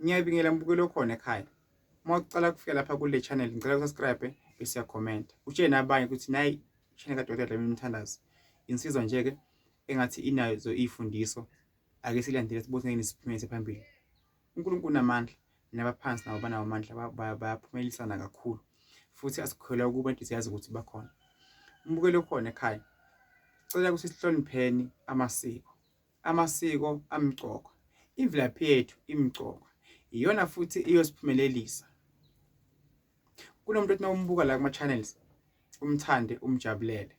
Ngiyabingelela mbukelo khona ekhaya. Uma ucala kufika lapha kule channel ngicela usubscribe bese uyacomment. Utshele nabanye ukuthi nayi channel kaDokotela Mthandazi. Insizwa nje ke engathi inazo izifundiso ake silandele sibuze ngene siphumelele phambili. uNkulunkulu namandla nabaphansi nabo banawo amandla bayaphumelisana kakhulu. Futhi asikholwa ukuba into siyazi ukuthi bakhona. Umbukelo khona ekhaya. Cela ukuthi sihlonipheni amasiko. Amasiko amgcoko. Imvelaphi yethu imgcoko. Iyona futhi iyosiphumelelisa. Kunomuntu othi nawumbuka la kuma channels umthande umjabulele.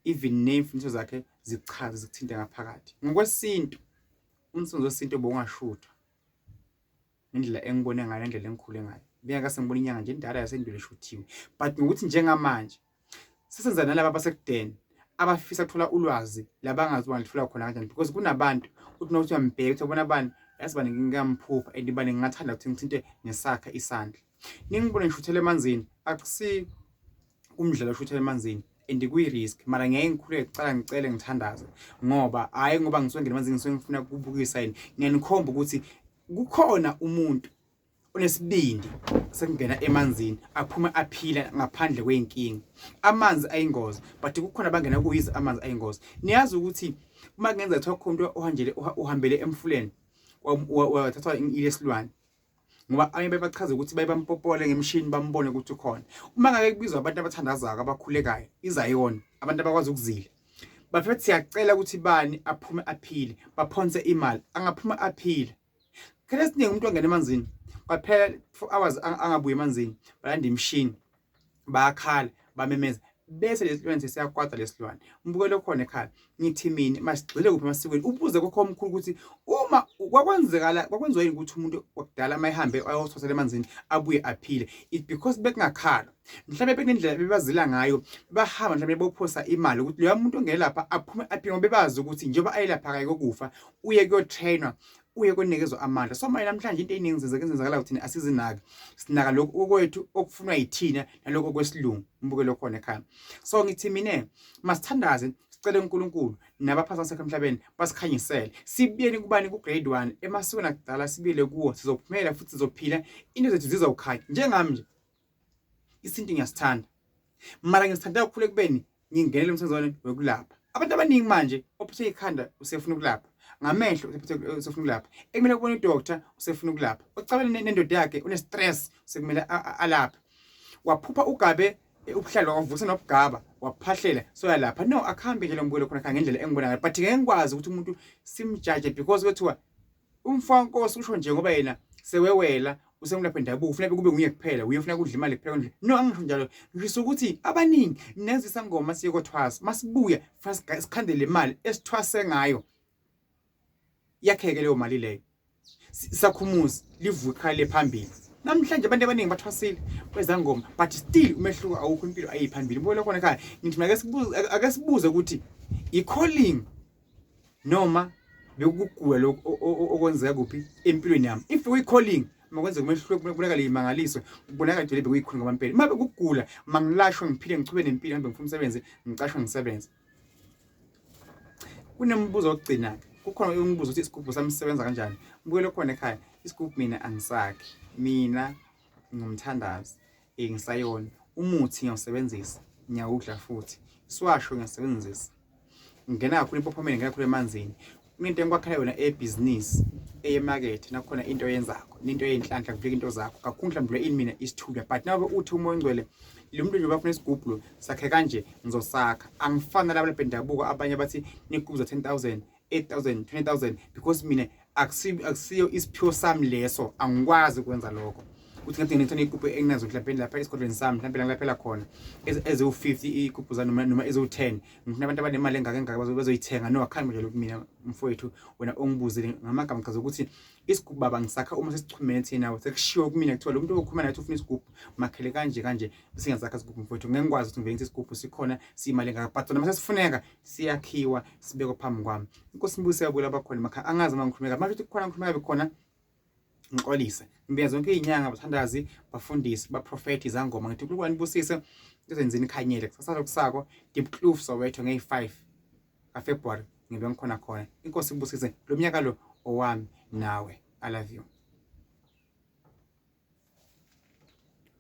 Even nemfundiso zakhe zichaze zikuthinte ngaphakathi. Ngokwesintu umsonzo wesintu obungashuthwa. Indlela engibone ngayo indlela engikhule ngayo. Bengaka sengibona inyanga nje indala yasendulo eshuthiwe. But ngokuthi njengamanje sisenza nalabo abasekudeni abafisa ukuthola ulwazi labangazi bangalifuna khona kanjani because kunabantu uthi nawuthi uyambheka uthi ubona abantu yasibani ngingamphupha andibane ngingathanda ukuthi ngithinte nesakha isandla. Ningibone ngishuthele emanzini akusi umdlalo oshuthele emanzini andikuyi risk mara ngeke ngikhule ngicala ngicele ngithandaze ngoba hayi ngoba ngisuke ngene emanzini ngisuke ngifuna ukubukisa yini ngiyanikhomba ukuthi kukhona umuntu onesibindi sekungena emanzini aphuma aphila ngaphandle kweinkinga. Amanzi ayingozi but kukhona bangena kuyiza amanzi ayingozi. Niyazi ukuthi uma kungenza kuthiwa umuntu uhambele emfuleni wathathwa ilesilwane ngoba abanye bachaza ukuthi bayibampopole ngemshini bambone ukuthi ukhona. Uma ngake kubizwa abantu abathandazaka abakhulekayo izayona abantu abakwazi ukuzila bafethu siyacela ukuthi bani aphume aphile baphonse imali angaphuma aphile. Kele siningi umuntu ongena emanzini kwaphela 4 hours angabuye emanzini balanda imshini bayakhala bamemeza bese lesilwane sesiyakwata lesilwane. Mbukelo khona ekhaya ngithi mina masigxile kuphi emasikweni ubuze kokho omkhulu ukuthi uma kwakwenziwa yini ukuthi umuntu wakudala mayihambe ayothothela emanzini abuye aphile it because bekungakhala mhlawumbe bekunendlela bebazila ngayo bahamba mhlawumbe bophosa imali ukuthi lo muntu ongena lapha aphume aphile ngoba bebazi ukuthi njengoba ayelapha kayi kokufa uye kuyotrainwa uye konikezwa amandla. So manje namhlanje into eyiningi zenzakala kuthina asizinaki sinaka lokho okwethu okufunwa yithina nalokho kwesilungu. Mbukelo khona ekhaya. So ngithi mina masithandaze sicela uNkulunkulu nabaphansi basekho emhlabeni basikhanyisele sibiyeni kubani ku grade 1 emasikweni akudala sibiyele kuwo sizophumela futhi sizophila into zethu zizawukhanya njengami nje isinto ngiyasithanda mara ngisithanda kakhulu kubeni ngingenele umsenzwane wekulapha. Abantu abaningi manje ophethe ikhanda usefuna ukulapha ngamehlo usefuna ukulapha ekumele kubona udoctor usefuna ukulapha ucabane nendoda yakhe une stress sekumele alapha waphupha ugabe ubuhlalo wavusa nobugaba waphahlela so yalapha no akhambe nje lo mbukelo khona ngendlela engibona ngayo but ngeke ngikwazi ukuthi umuntu simjudge because kwethiwa umfankosi usho nje ngoba yena sewewela usengilapha endabuko kufanele kube nguye kuphela uye ufuna ukudla imali kuphela kanje no angisho njalo ngisho ukuthi abaningi nezisa ngoma siye kothwasa masibuya first sikhandele imali esithwase ngayo yakheke leyo mali leyo sakhumuzi livuka ekhaya phambili. Namhlanje abantu abaningi bathwasile kwezangoma but still umehluko awukho impilo ayiphambili. Mbona khona ekhaya ngithi ake sibuze ukuthi i-calling noma bekugula lokho okwenzeka kuphi empilweni yami. If we-calling makwenze umehluko kubonakala imangaliso kubonakala nje bekuyikhulu ngamampela. Uma bekugula mangilashwe ngiphile ngichube nempilo ngihambe ngifuna umsebenzi ngicashwe ngisebenze. Kunembuzo okugcina kukhona umbuzo ukuthi isigubhu sami sisebenza kanjani. Mbukelo khona ekhaya isigubhu mina angisakhi mina ngumthandazi ngisayona umuthi ngiyawusebenzisa ngiyawudla futhi isiwasho ngiyasebenzisa ngingena kakhulu impophomeni ngena kakhulu emanzini into engikwakhala yona ebusiness eyemarket nakhona into yenzakho into eyinhlanhla kuvika into zakho kakhulu mhlawumbe ini mina isithuba but nawe uthi umoya ongcwele lo muntu nje bafuna isigubhu lo sakhe kanje ngizosakha angifana nalabo bendabuko abanye bathi nikubuza 10,000 8,000 20,000 because mina akusiyo isiphiwo sami leso angikwazi ukwenza lokho uthi ngathi ngithona igubhu enginazo mhlawumbe lapha esikoleni sami mhlawumbe ngalaphela khona ezo50 igubhu noma ezo10 ngifuna abantu abanemali engaka bazoyithenga no akhambe nje lokhu mina mfowethu wena ongibuzile ngamagama chaza ukuthi isigubhu baba ngisakha uma sesichumene thina sekushiwo kumina kuthiwa lo muntu okhuluma nathi ufuna isigubhu makhele kanje singazakha isigubhu mfowethu ngeke ngikwazi ukuthi ngibeke isigubhu sikhona simali engaka but noma sesifuneka siyakhiwa sibekwe phambi kwami. Inkosi mbuse yabula abakhona makha angazi mangikhulumeka manje kukhona ngikhulumeka bekhona ngiqolise ngibiya zonke izinyanga abathandazi bafundisi baprofeti izangoma ngithi uNkulunkulu anibusise izenzini ikhanyele kusasa kusako deep kloof Soweto nge5 kaFebruary ngibe ngikhona khona. Inkosi ibusise lo mnyaka lo owami nawe. I love you.